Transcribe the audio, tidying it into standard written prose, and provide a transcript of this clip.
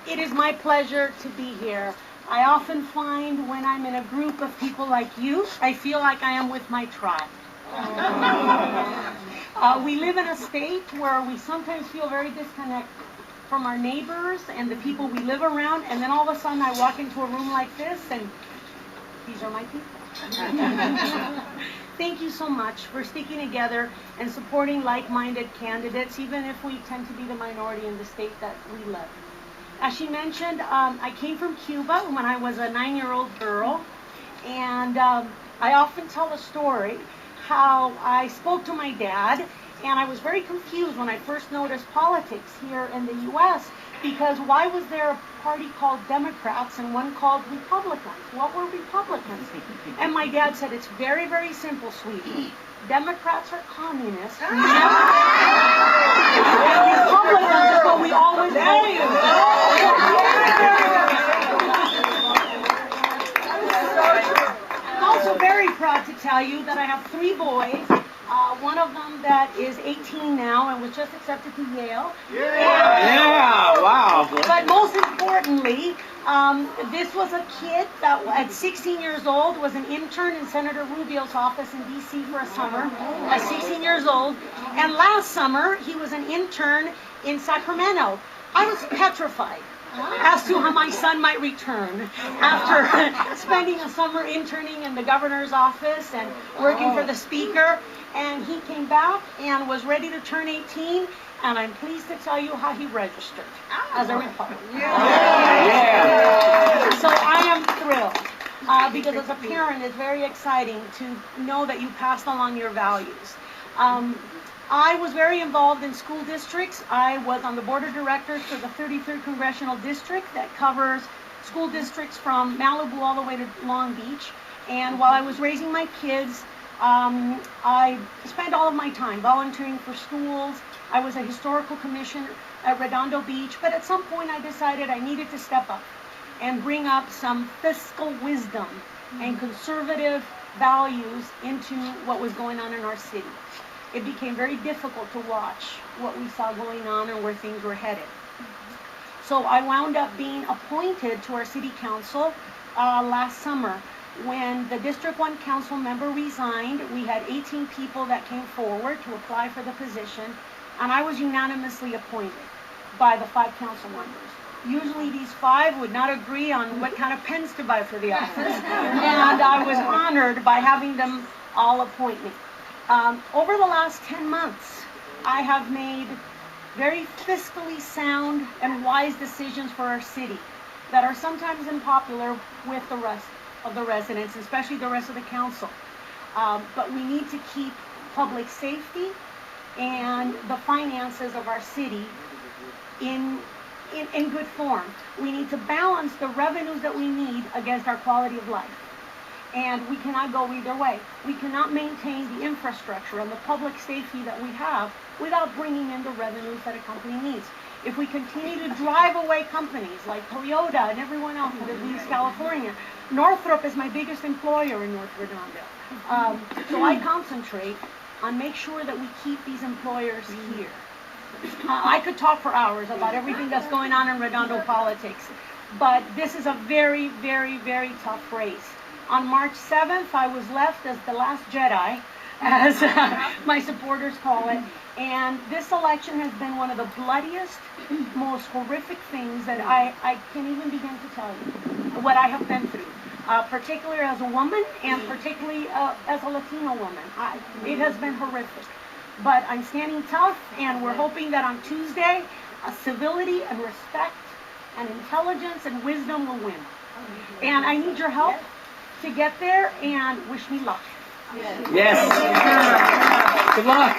It is my pleasure to be here. I often find when I'm in a group of people like you, I feel like I am with my tribe. We live in a state where we sometimes feel very disconnected from our neighbors and the people we live around, and then all of a sudden I walk into a room like this and these are my people. Thank you so much for sticking together and supporting like-minded candidates, even if we tend to be the minority in the state that we live. As she mentioned, I came from Cuba when I was a 9-year-old girl, and I often tell the story how I spoke to my dad, and I was very confused when I first noticed politics here in the U.S., because why was there a party called Democrats and one called Republicans? What were Republicans? And my dad said, it's very, very simple, sweetie. Democrats are communists. And Republicans is what we always value. I'm also very proud to tell you that I have 3 boys. One of them that is 18 now and was just accepted to Yale. Yeah, wow. But most importantly, this was a kid that at 16 years old was an intern in Senator Rubio's office in D.C. for a summer at 16 years old. And last summer, he was an intern in Sacramento. I was petrified as to how my son might return after spending a summer interning in the governor's office and working for the speaker. And he came back and was ready to turn 18, and I'm pleased to tell you how he registered as a Republican. So I am thrilled because as a parent, it's very exciting to know that you passed along your values. I was very involved in school districts. I was on the board of directors for the 33rd Congressional District that covers school districts from Malibu all the way to Long Beach. And while I was raising my kids, I spent all of my time volunteering for schools. I was a historical commissioner at Redondo Beach, but at some point I decided I needed to step up and bring up some fiscal wisdom and conservative values into what was going on in our city. It became very difficult to watch what we saw going on and where things were headed. So I wound up being appointed to our city council last summer. When the District 1 council member resigned, we had 18 people that came forward to apply for the position, and I was unanimously appointed by the 5 council members. Usually these 5 would not agree on what kind of pens to buy for the office, and I was honored by having them all appoint me. Over the last 10 months, I have made very fiscally sound and wise decisions for our city that are sometimes unpopular with the rest of the residents, especially the rest of the council. But we need to keep public safety and the finances of our city in good form. We need to balance the revenues that we need against our quality of life. And we cannot go either way. We cannot maintain the infrastructure and the public safety that we have without bringing in the revenues that a company needs. If we continue to drive away companies like Toyota and everyone else that leaves California, Northrop is my biggest employer in North Redondo. So I concentrate on make sure that we keep these employers here. I could talk for hours about everything that's going on in Redondo politics, but this is a very, very, very tough race. On March 7th, I was left as the last Jedi, as my supporters call it. And this election has been one of the bloodiest, most horrific things that I can't even begin to tell you what I have been through, particularly as a woman and particularly as a Latino woman. It has been horrific. But I'm standing tough, and we're hoping that on Tuesday, civility and respect and intelligence and wisdom will win. And I need your help to get there, and wish me luck. Yes. Good luck.